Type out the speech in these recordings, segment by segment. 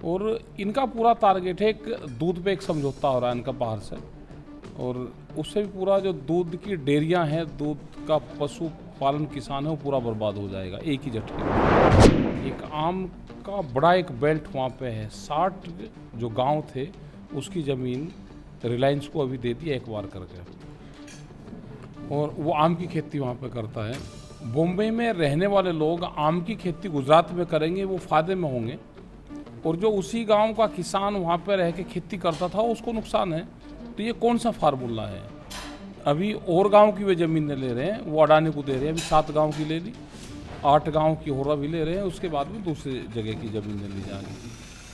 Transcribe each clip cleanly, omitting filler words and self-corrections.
और इनका पूरा टारगेट है, एक दूध पे एक समझौता हो रहा है इनका बाहर से, और उससे भी पूरा जो दूध की डेयरियां हैं, दूध का पशु पालन किसान है, वो पूरा बर्बाद हो जाएगा एक ही झटके में। एक आम का बड़ा एक बेल्ट वहाँ पे है, 60 जो गांव थे उसकी ज़मीन रिलायंस को अभी दे दी एक बार करके, और वो आम की खेती वहाँ पे करता है। बॉम्बे में रहने वाले लोग आम की खेती गुजरात में करेंगे, वो फ़ायदे में होंगे, और जो उसी गांव का किसान वहाँ पे रह के खेती करता था उसको नुकसान है। तो ये कौन सा फार्मूला है? अभी और गांव की वे ज़मीनें ले रहे हैं, वो अडानी को दे रहे हैं, अभी 7 गांव की ले ली, 8 गांव की और अभी ले रहे हैं, उसके बाद में दूसरी जगह की ज़मीनें ली जा रही हैं।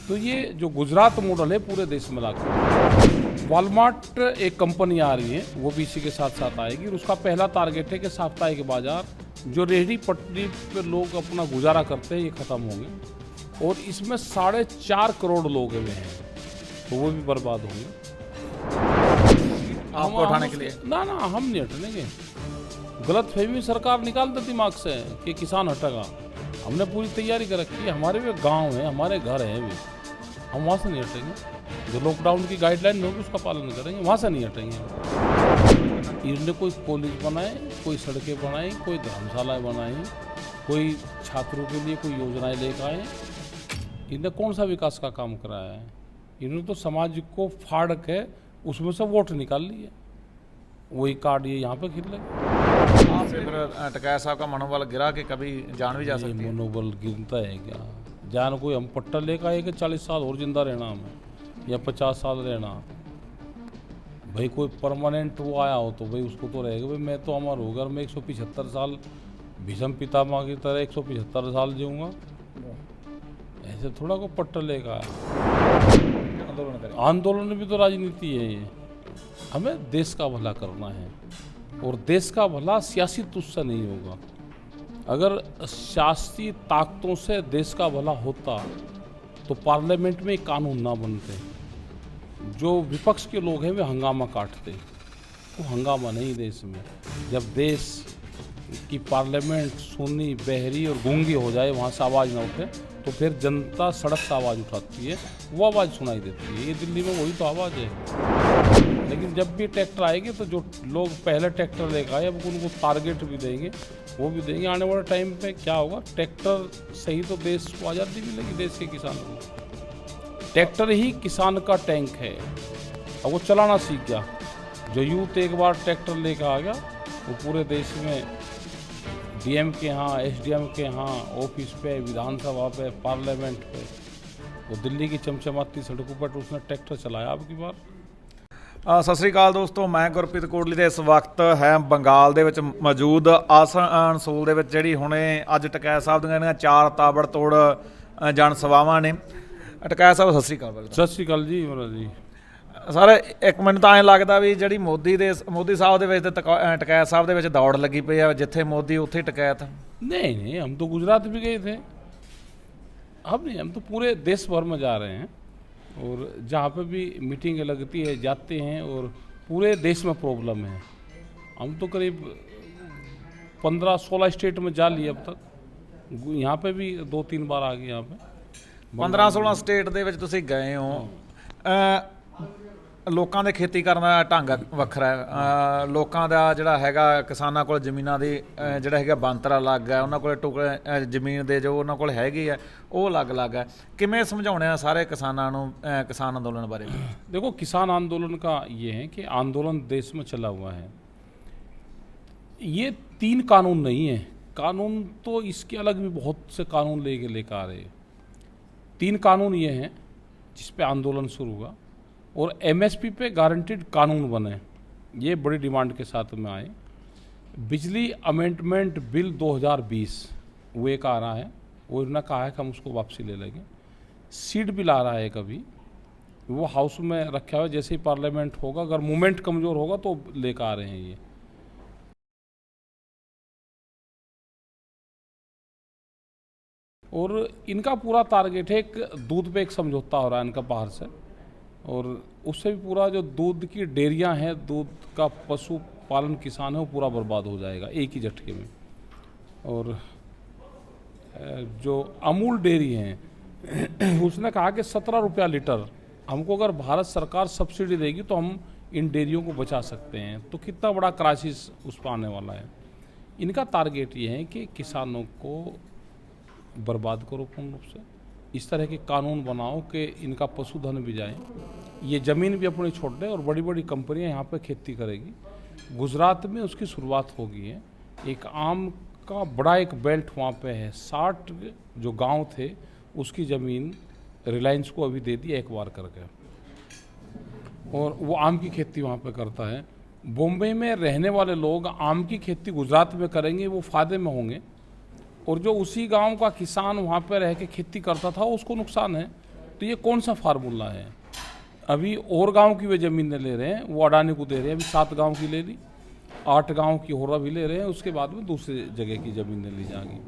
तो ये जो गुजरात मॉडल है पूरे देश में लागू। वॉलमार्ट एक कंपनी आ रही है, वो भी इसी के साथ साथ आएगी, और उसका पहला टारगेट है कि साप्ताहिक बाजार जो रेहड़ी पटरी पे लोग अपना गुजारा करते हैं ये ख़त्म होंगे, और इसमें 4.5 करोड़ लोग हुए हैं, तो वो भी बर्बाद होंगे। आपको उठाने के लिए ना हम नहीं हटने के। गलत फहमी सरकार निकाल दे दिमाग से कि किसान हटेगा। हमने पूरी तैयारी कर रखी है, हमारे भी गांव हैं, हमारे घर हैं भी, हम वहाँ से नहीं हटेंगे। जो लॉकडाउन की गाइडलाइन होगी उसका पालन करेंगे, वहाँ से नहीं हटेंगे। इन्होंने कोई कॉलेज बनाए, कोई सड़कें बनाई, कोई धर्मशालाएँ बनाई, कोई छात्रों के लिए कोई योजनाएं लेकर आए। इन्होंने कौन सा विकास का काम कराया है? इन्होंने तो समाज को फाड़ के उसमें से वोट निकाल लिए, वही कार्ड ये यहाँ पे खिल लगे। आपसे फिर टकैत साहब का मनोबल गिरा कि कभी जान भी जा सकती है? मनोबल गिरता है क्या? जान कोई हम पट्टा लेकर आए कि 40 साल और जिंदा रहना हमें, या 50 साल रहना? भाई कोई परमानेंट वो आया हो तो भाई उसको तो रहेगा। भाई मैं तो अमर होगा, मैं 175 साल भीष्म पितामह की तरह 175 साल जीऊँगा, ऐसे थोड़ा को पट्टा लेकर आया। आंदोलन भी तो राजनीति है ये। हमें देश का भला करना है, और देश का भला सियासी तुष्ट नहीं होगा। अगर सियासी ताकतों से देश का भला होता तो पार्लियामेंट में कानून ना बनते। जो विपक्ष के लोग हैं वे हंगामा काटते, वो हंगामा नहीं देश में। जब देश की पार्लियामेंट सुनी, बहरी और गूंगी हो जाए, वहाँ से आवाज़ ना उठे, तो फिर जनता सड़क से आवाज़ उठाती है, वो आवाज़ सुनाई देती है। ये दिल्ली में वही तो आवाज़ है। लेकिन जब भी ट्रैक्टर आएंगे तो जो लोग पहले ट्रैक्टर लेकर आए, अब उनको टारगेट भी देंगे, वो भी देंगे। आने वाले टाइम पे क्या होगा? ट्रैक्टर से ही तो देश को आज़ादी मिलेगी, देश के किसानों को। ट्रैक्टर ही किसान का टैंक है। अब वो चलाना सीख गया। जो यूथ एक बार ट्रैक्टर लेकर आ गया, वो पूरे देश में डीएम के यहाँ, एसडीएम के यहाँ, ऑफिस पे, विधानसभा पे, पार्लियामेंट पे, वो दिल्ली की चमचमाती सड़कों पर उसने ट्रैक्टर चलाया अब की बार। ਸਤਿ ਸ੍ਰੀ ਅਕਾਲ ਦੋਸਤੋ, ਮੈਂ ਗੁਰਪ੍ਰੀਤ ਕੋਟਲੀ ਤੇ ਇਸ ਵਕਤ ਹੈ ਬੰਗਾਲ ਦੇ ਵਿੱਚ ਮੌਜੂਦ ਆਸਨਸੋਲ ਦੇ ਵਿੱਚ ਜਿਹੜੀ ਹੁਣੇ ਅੱਜ ਟਕੈਤ ਸਾਹਿਬ ਦੀਆਂ ਜਿਹੜੀਆਂ 4 ਤਾਬੜਤੋੜ ਜਨ ਸਭਾਵਾਂ ਨੇ। ਟਕੈਤ ਸਾਹਿਬ ਸਤਿ ਸ੍ਰੀ ਅਕਾਲ। ਸਤਿ ਸ਼੍ਰੀ ਅਕਾਲ ਜੀ ਮਹਾਰਾਜ ਜੀ। ਸਰ ਇੱਕ ਮਿੰਟ ਤਾਂ ਐਂ ਲੱਗਦਾ ਵੀ ਜਿਹੜੀ ਮੋਦੀ ਸਾਹਿਬ ਦੇ ਵਿੱਚ ਤੇ ਟਕੈਤ ਸਾਹਿਬ ਦੇ ਵਿੱਚ ਦੌੜ ਲੱਗੀ ਪਈ ਆ, ਜਿੱਥੇ ਮੋਦੀ ਉੱਥੇ ਟਕੈਤ। नहीं, हम तो गुजरात भी गए थे। अब नहीं, हम तो पूरे देश भर में जा रहे हैं, और जहाँ पे भी मीटिंग लगती है जाते हैं, और पूरे देश में प्रॉब्लम है। हम तो करीब 15-16 स्टेट में जा लिए अब तक। यहाँ पे भी 2-3 बार आ गए। यहाँ पे 15-16 ਸਟੇਟ ਦੇ ਵਿੱਚ ਤੁਸੀਂ ਗਏ ਹੋ। ਲੋਕਾਂ ਦੇ ਖੇਤੀ ਕਰਨ ਦਾ ਢੰਗ ਵੱਖਰਾ ਹੈ। ਲੋਕਾਂ ਦਾ ਜਿਹੜਾ ਹੈਗਾ, ਕਿਸਾਨਾਂ ਕੋਲ ਜ਼ਮੀਨਾਂ ਦੀ ਜਿਹੜਾ ਹੈਗਾ ਬੰਤਰਾ ਅਲੱਗ ਹੈ, ਉਹਨਾਂ ਕੋਲ ਟੁਕੜੇ ਜ਼ਮੀਨ ਦੇ ਜੋ ਉਹਨਾਂ ਕੋਲ ਹੈਗੀ ਹੈ ਉਹ ਅਲੱਗ ਹੈ। ਕਿਵੇਂ ਸਮਝਾਉਣੇ ਆ ਸਾਰੇ ਕਿਸਾਨਾਂ ਨੂੰ किसान आंदोलन बारे? देखो, किसान आंदोलन का ये है कि आंदोलन देश में चला हुआ है। ये 3 कानून नहीं है। कानून तो इसके अलग भी बहुत से कानून लेकर आ रहे हैं। 3 कानून ये हैं जिस पे आंदोलन शुरू हुआ, और एमएसपी पे गारंटीड कानून बने, ये बड़ी डिमांड के साथ में आए। बिजली अमेंडमेंट बिल 2020 वो एक आ रहा है, वो इन्होंने कहा है कि हम उसको वापसी ले लेंगे। सीड बिल आ रहा है एक अभी, वो हाउस में रखा हुआ है, जैसे ही पार्लियामेंट होगा, अगर मूवमेंट कमज़ोर होगा तो लेकर आ रहे हैं ये। और इनका पूरा टारगेट है, एक दूध पे एक समझौता हो रहा है इनका बाहर से, और उससे भी पूरा जो दूध की डेयरियां हैं, दूध का पशु पालन किसान है, वो पूरा बर्बाद हो जाएगा एक ही झटके में। और जो अमूल डेयरी हैं उसने कहा कि 17 रुपया लीटर हमको अगर भारत सरकार सब्सिडी देगी तो हम इन डेयरियों को बचा सकते हैं। तो कितना बड़ा क्राइसिस उस पर आने वाला है। इनका टारगेट ये है कि किसानों को बर्बाद करो पूर्ण रूप से, इस तरह के कानून बनाओ कि इनका पशुधन भी जाए, ये ज़मीन भी अपनी छोड़ दे और बड़ी बड़ी कंपनियां यहाँ पे खेती करेगी। गुजरात में उसकी शुरुआत हो गई है। एक आम का बड़ा एक बेल्ट वहाँ पे है, 60 जो गांव थे उसकी ज़मीन रिलायंस को अभी दे दी एक बार करके, और वो आम की खेती वहाँ पे करता है। बॉम्बे में रहने वाले लोग आम की खेती गुजरात में करेंगे, वो फ़ायदे में होंगे, और जो उसी गांव का किसान वहाँ पे रह के खेती करता था उसको नुकसान है। तो ये कौन सा फार्मूला है? अभी और गांव की वे ज़मीनें ले रहे हैं, वो अडानी को दे रहे हैं। अभी 7 गांव की ले ली, 8 गांव की और अभी ले रहे हैं, उसके बाद में दूसरी जगह की ज़मीनें ली जाएंगी।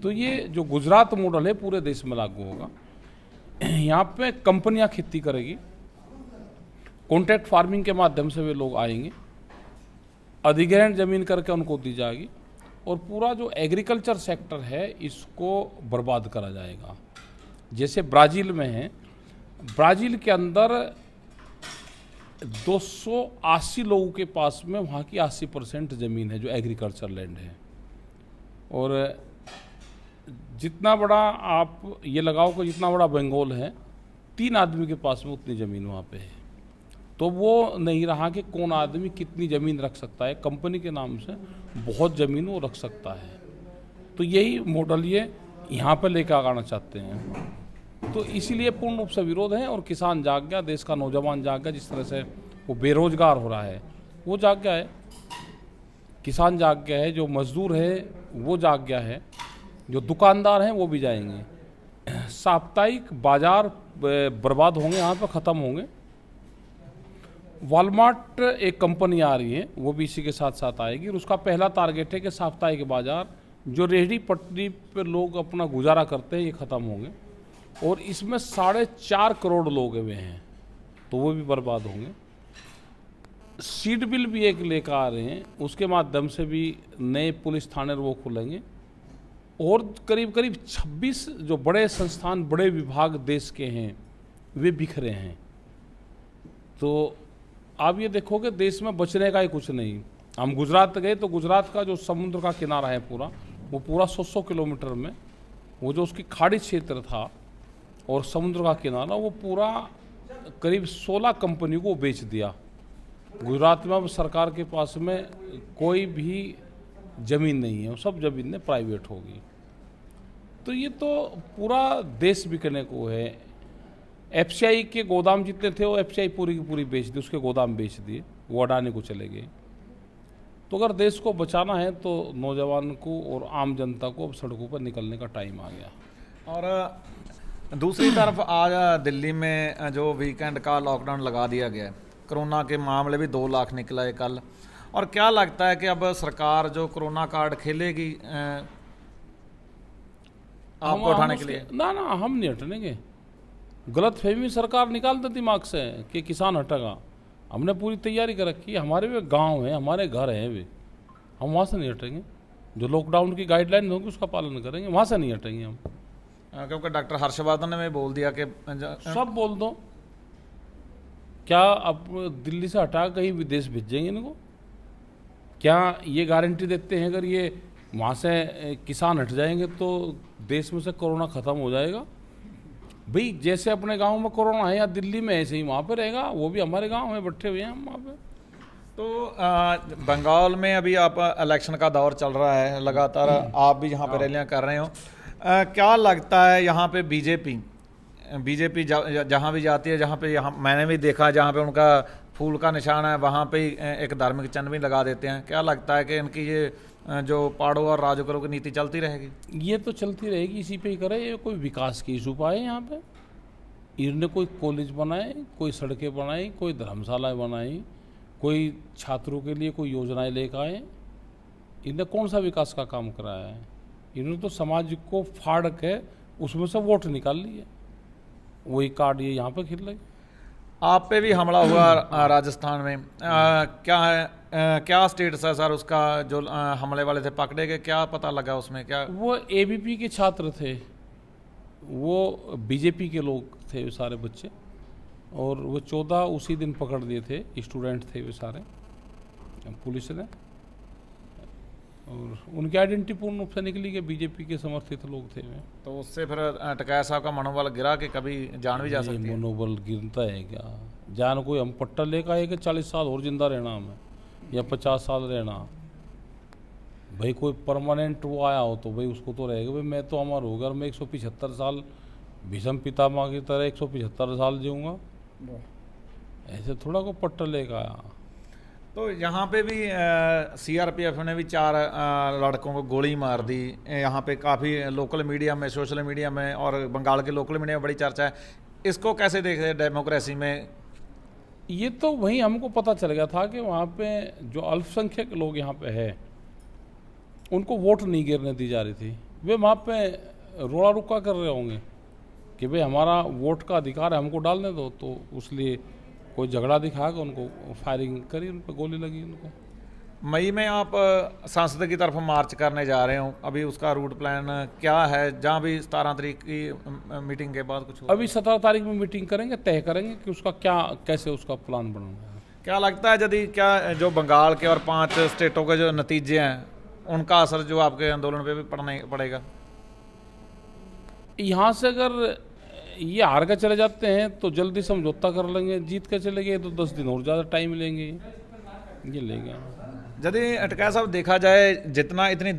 तो ये जो गुजरात मॉडल है पूरे देश में लागू होगा। यहाँ पे कंपनियाँ खेती करेगी, कॉन्ट्रैक्ट फार्मिंग के माध्यम से वे लोग आएंगे, अधिग्रहण ज़मीन करके उनको दी जाएगी, और पूरा जो एग्रीकल्चर सेक्टर है इसको बर्बाद करा जाएगा। जैसे ब्राज़ील में है, ब्राज़ील के अंदर 280 लोगों के पास में वहाँ की 80% ज़मीन है जो एग्रीकल्चर लैंड है, और जितना बड़ा आप ये लगाओ कि जितना बड़ा बंगाल है, 3 आदमी के पास में उतनी ज़मीन वहाँ पे है। तो वो नहीं रहा कि कौन आदमी कितनी ज़मीन रख सकता है, कंपनी के नाम से बहुत ज़मीन वो रख सकता है। तो यही मॉडल ये यहाँ पर लेकर आना चाहते हैं। तो इसीलिए पूर्ण रूप से विरोध है, और किसान जाग गया, देश का नौजवान जाग गया। जिस तरह से वो बेरोजगार हो रहा है वो जाग गया है, किसान जाग गया है, जो मजदूर है वो जाग गया है, जो दुकानदार हैं वो भी जाएंगे। साप्ताहिक बाजार बर्बाद होंगे, यहाँ पर ख़त्म होंगे। वॉलमार्ट एक कंपनी आ रही है, वो भी इसी के साथ साथ आएगी, और उसका पहला टारगेट है कि साप्ताहिक बाजार जो रेहड़ी पटरी पे लोग अपना गुजारा करते हैं ये ख़त्म होंगे, और इसमें 4.5 करोड़ लोग हुए हैं, तो वो भी बर्बाद होंगे। सीड बिल भी एक लेकर आ रहे हैं, उसके माध्यम से भी नए पुलिस थाने वो खुलेंगे, और करीब करीब 26 जो बड़े संस्थान, बड़े विभाग देश के हैं वे बिखरे हैं। तो आप ये देखोगे देश में बचने का ही कुछ नहीं। हम गुजरात गए तो गुजरात का जो समुद्र का किनारा है पूरा, वो पूरा 100 किलोमीटर में, वो जो उसकी खाड़ी क्षेत्र था और समुद्र का किनारा, वो पूरा करीब 16 कंपनियों को बेच दिया। गुजरात में अब सरकार के पास में कोई भी ज़मीन नहीं है, वो सब ज़मीनें प्राइवेट होगी। तो ये तो पूरा देश बिकने को है। एफसीआई के गोदाम जितने थे वो एफसीआई पूरी की पूरी बेच दी, उसके गोदाम बेच दिए, वो अडानी को चले गए। तो अगर देश को बचाना है तो नौजवान को और आम जनता को अब सड़कों पर निकलने का टाइम आ गया। और दूसरी तरफ आज दिल्ली में जो वीकेंड का लॉकडाउन लगा दिया गया है, कोरोना के मामले भी 2 लाख निकला है कल। और क्या लगता है कि अब सरकार जो कोरोना कार्ड खेलेगी आपको उठाने के लिए? ना हम नहीं हटनेंगे। गलत फहमी सरकार निकाल दे दिमाग से कि किसान हटेगा। हमने पूरी तैयारी कर रखी है, हमारे भी गांव हैं, हमारे घर हैं वे, हम वहाँ से नहीं हटेंगे। जो लॉकडाउन की गाइडलाइन होगी उसका पालन करेंगे, वहाँ से नहीं हटेंगे हम। क्योंकि डॉक्टर हर्षवर्धन ने बोल दिया कि सब बोल दो, क्या अब दिल्ली से हटा कहीं विदेश भेजेंगे इनको? क्या ये गारंटी देते हैं अगर ये वहाँ से किसान हट जाएंगे तो देश में से कोरोना ख़त्म हो जाएगा? भाई जैसे अपने गांव में कोरोना है या दिल्ली में, ऐसे ही वहाँ पे रहेगा। वो भी हमारे गांव में बैठे हुए हैं हम वहाँ पे। तो बंगाल में अभी आप इलेक्शन का दौर चल रहा है लगातार, आप भी यहाँ पे रैलियाँ कर रहे हो। क्या लगता है यहाँ पे बीजेपी जहाँ भी जाती है, जहाँ पे यहाँ मैंने भी देखा जहाँ पे उनका फूल का निशान है वहाँ पे एक धार्मिक चिन्ह भी लगा देते हैं। क्या लगता है कि इनकी ये जो पाड़ो और राजू करो की नीति चलती रहेगी? ये तो चलती रहेगी, इसी पे ही करे। ये कोई विकास की इशू पाए यहाँ पे, इन्होंने कोई कॉलेज बनाए, कोई सड़कें बनाई, कोई धर्मशालाएं बनाई, कोई छात्रों के लिए कोई योजनाएं लेकर आए। इन्होंने कौन सा विकास का काम कराया है? इन्होंने तो समाज को फाड़ के उसमें से वोट निकाल लिए, वही कार्ड ये यहाँ पे खेल रहे। आप पे भी हमला हुआ राजस्थान में, क्या है क्या स्टेटस है सर उसका? जो हमले वाले थे पकड़े गए, क्या पता लगा उसमें? क्या वो एबीपी के छात्र थे, वो बीजेपी के लोग थे वो सारे बच्चे, और वो 14 उसी दिन पकड़ लिए थे, स्टूडेंट थे वे सारे पुलिस ने, और उनकी आइडेंटिटी पूर्ण रूप से निकली कि बीजेपी के समर्थित लोग थे वे। तो उससे फिर टिकैत साहब का मनोबल गिरा कि कभी जान भी जा ये सकती है। मनोबल गिरता है क्या? जान कोई हम पट्टा लेकर आए कि 40 साल और जिंदा रहना हमें या 50 साल रहना? भाई कोई परमानेंट वो आया हो तो भाई उसको तो रहेगा। भाई मैं तो अमर होगा, मैं 175 साल भीष्म पितामह की तरह 175 साल जीऊँगा, ऐसे थोड़ा को पट्टा लेकर आया। तो यहाँ पे भी सीआरपीएफ ने भी 4 लड़कों को गोली मार दी। यहाँ पे काफ़ी लोकल मीडिया में, सोशल मीडिया में और बंगाल के लोकल मीडिया में बड़ी चर्चा है। इसको कैसे देख रहे हैं डेमोक्रेसी में? ये तो वहीं हमको पता चल गया था कि वहाँ पे जो अल्पसंख्यक लोग यहाँ पे है उनको वोट नहीं गिरने दी जा रही थी। वे वहाँ पे रोड़ा रुका कर रहे होंगे कि भाई हमारा वोट का अधिकार है, हमको डालने दो, तो उसलिए कोई झगड़ा दिखा के उनको फायरिंग करी, उन पर गोली लगी उनको। मई में आप संसद की तरफ मार्च करने जा रहे हो, अभी उसका रूट प्लान क्या है? जहाँ भी 17 तारीख की मीटिंग के बाद कुछ अभी 17 तारीख में मीटिंग करेंगे, तय करेंगे कि उसका क्या, कैसे उसका प्लान बनाना है। क्या लगता है यदि क्या जो बंगाल के और 5 स्टेटों के जो नतीजे हैं उनका असर जो आपके आंदोलन पे भी पड़ेगा? यहाँ से अगर ये हार के चले जाते हैं तो जल्दी समझौता कर लेंगे, जीत के चले गए तो 10 दिन और ज़्यादा टाइम लेंगे, ये लेंगे। यदि टिकैत साहब देखा जाए जितना इतनी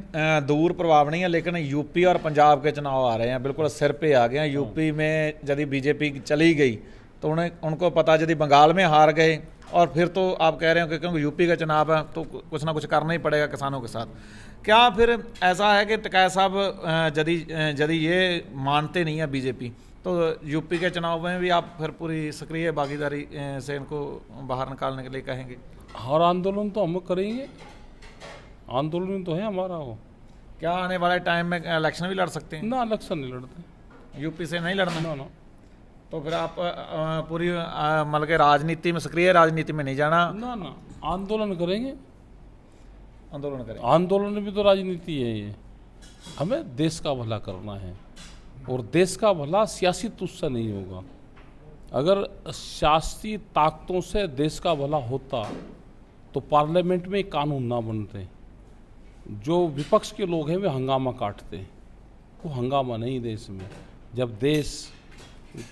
दूर प्रभाव नहीं है, लेकिन यूपी और पंजाब के चुनाव आ रहे हैं, बिल्कुल सिर पे आ गए हैं। यूपी में यदि बीजेपी चली गई तो उनको पता, यदि बंगाल में हार गए और फिर तो आप कह रहे हो कि क्योंकि यूपी का चुनाव है तो कुछ ना कुछ करना ही पड़ेगा किसानों के साथ। क्या फिर ऐसा है कि टिकैत साहब यदि ये मानते नहीं है बीजेपी तो यूपी के चुनाव में भी आप फिर पूरी सक्रिय भागीदारी से इनको बाहर निकालने के लिए कहेंगे? हर आंदोलन तो हम करेंगे, आंदोलन तो है हमारा वो। क्या आने वाले टाइम में इलेक्शन भी लड़ सकते हैं? ना, इलेक्शन नहीं लड़ते, यूपी से नहीं लड़ना? ना ना। तो फिर आप पूरी मतलब के राजनीति में, सक्रिय राजनीति में नहीं जाना? ना ना, आंदोलन करेंगे, आंदोलन करें। आंदोलन में भी तो राजनीति है। ये हमें देश का भला करना है, और देश का भला सियासी तुष्ट से नहीं होगा। अगर सियासी ताकतों से देश का भला होता तो पार्लियामेंट में कानून ना बनते। जो विपक्ष के लोग हैं वे हंगामा काटते, वो हंगामा नहीं देश में। जब देश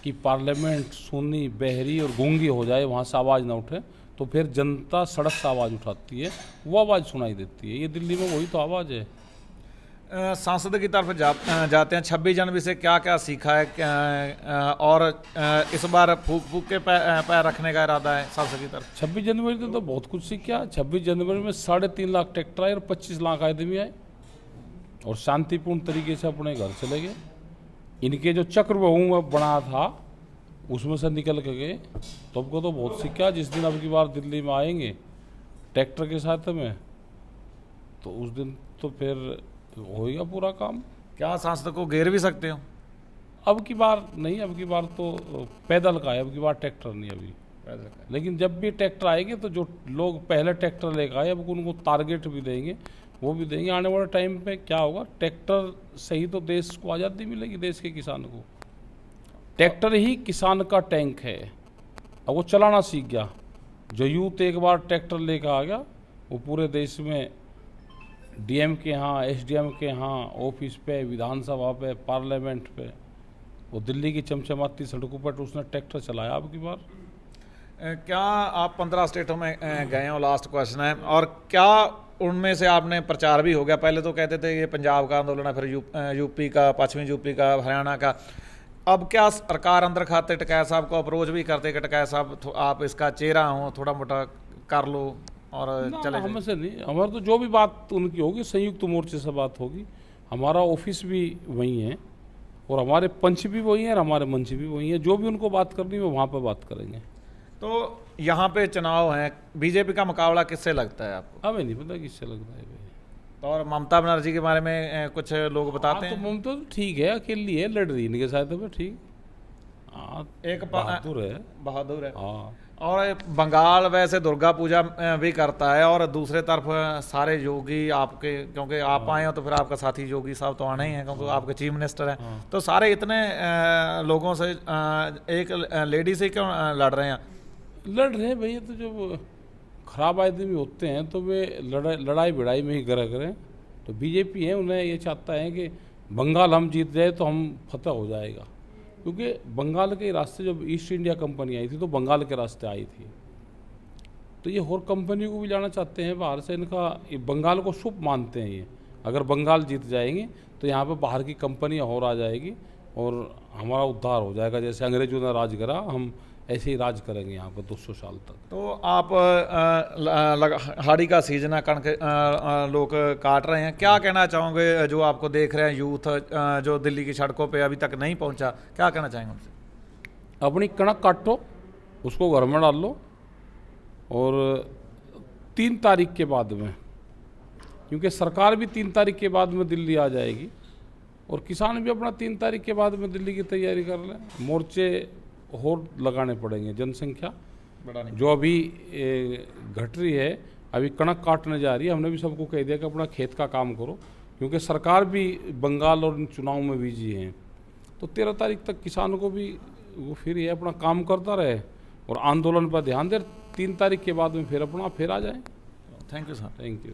की पार्लियामेंट सुन्नी, बहरी और गूंगी हो जाए, वहाँ से आवाज़ ना उठे, तो फिर जनता सड़क से आवाज़ उठाती है, वो आवाज़ सुनाई देती है। ये दिल्ली में वही तो आवाज़ है। सांसद की तरफ जाते हैं, 26 जनवरी से क्या क्या सीखा है और इस बार फूक फूक के पैर रखने का इरादा है सांसद की तरफ? 26 जनवरी तो बहुत कुछ सीखा। 26 जनवरी में 3.5 लाख ट्रैक्टर आए और 25 लाख आदमी आए और शांतिपूर्ण तरीके से अपने घर चले गए। इनके जो चक्रव्यूह बना था उसमें से निकल के गए। तो हमको तो बहुत सीखा। जिस दिन अब की बार दिल्ली में आएंगे ट्रैक्टर के साथ में, तो उस दिन तो फिर होएगा पूरा काम। क्या सांसद को घेर भी सकते हो? अब की बार नहीं, अब की बार तो पैदल का है, अब की बार ट्रैक्टर नहीं अभी। लेकिन जब भी ट्रैक्टर आएंगे तो जो लोग पहले ट्रैक्टर लेकर आए अब उनको टारगेट भी देंगे, वो भी देंगे। आने वाले टाइम पे क्या होगा, ट्रैक्टर से ही तो देश को आज़ादी मिलेगी, देश के किसान को। ट्रैक्टर ही किसान का टैंक है। अब वो चलाना सीख गया। जो यूथ एक बार ट्रैक्टर लेकर आ गया, वो पूरे देश में डीएम के यहाँ, एसडीएम के यहाँ, ऑफिस पे, विधानसभा पे, पार्लियामेंट पे, वो दिल्ली की चमचमाती सड़कों पर उसने ट्रैक्टर चलाया अब की बार। क्या आप 15 स्टेटों में गए हो, लास्ट क्वेश्चन है, और क्या उनमें से आपने प्रचार भी हो गया? पहले तो कहते थे ये पंजाब का आंदोलन है, फिर यूपी का, पश्चिमी यूपी का, हरियाणा का। अब क्या सरकार अंदर खाते टिकैत साहब को अप्रोच भी करते कि टिकैत साहब आप इसका चेहरा हो, थोड़ा मोटा कर लो और चले? हमें से नहीं, हमारे तो जो भी बात उनकी होगी संयुक्त मोर्चे से बात होगी। हमारा ऑफिस भी वही है और हमारे पंच भी वही हैं और हमारे मंच भी वही हैं। जो भी उनको बात करनी है वहाँ पर बात करेंगे। तो यहाँ पे चुनाव है, बीजेपी का मुकाबला किससे लगता है आपको? हमें नहीं पता किससे लगता है भाई। तो और ममता बनर्जी के बारे में कुछ लोग बताते हैं? तो ममता तो ठीक है, अकेली है, लड़ रही इनके साथ में, ठीक। हाँ, एक बहादुर है। बहादुर है। हाँ, और बंगाल वैसे दुर्गा पूजा भी करता है, और दूसरे तरफ सारे योगी आपके, क्योंकि आप आए हो तो फिर आपका साथी योगी साहब तो आना ही है क्योंकि आपके चीफ मिनिस्टर हैं, तो सारे इतने लोगों से एक लेडी से क्यों लड़ रहे हैं? लड़ रहे हैं भैया, तो जब खराब आदमी होते हैं तो वे लड़ाई भिड़ाई में ही गरक रहे हैं। तो बीजेपी है, उन्हें ये चाहता है कि बंगाल हम जीत जाए तो हम फतह हो जाएगा, क्योंकि बंगाल के रास्ते जब ईस्ट इंडिया कंपनी आई थी तो बंगाल के रास्ते आई थी। तो ये और कंपनी को भी लाना चाहते हैं बाहर से, इनका ये बंगाल को शुभ मानते हैं। ये अगर बंगाल जीत जाएंगे तो यहाँ पे बाहर की कंपनियाँ और आ जाएगी और हमारा उद्धार हो जाएगा। जैसे अंग्रेजों ने राज करा, हम ऐसे ही राज करेंगे यहाँ पे 200 साल तक। तो आप हाड़ी का सीजन है, कणक लोग काट रहे हैं, क्या कहना चाहोगे जो आपको देख रहे हैं यूथ जो दिल्ली की सड़कों पे अभी तक नहीं पहुंचा, क्या कहना चाहेंगे उनसे? अपनी कणक काटो, उसको घर में डाल लो, और 3 तारीख के बाद में, क्योंकि सरकार भी 3 तारीख के बाद में दिल्ली आ जाएगी और किसान भी अपना 3 तारीख के बाद में दिल्ली की तैयारी कर लें। मोर्चे और लगाने पड़ेंगे, जनसंख्या बढ़ाने जो अभी घट रही है, अभी कणक काटने जा रही है। हमने भी सबको कह दिया कि अपना खेत का काम करो, क्योंकि सरकार भी बंगाल और चुनाव में बिजी है। तो 13 तारीख तक किसानों को भी वो फिर ये अपना काम करता रहे और आंदोलन पर ध्यान दे। 3 तारीख के बाद में फिर आ जाए। Thank you sir. Thank you.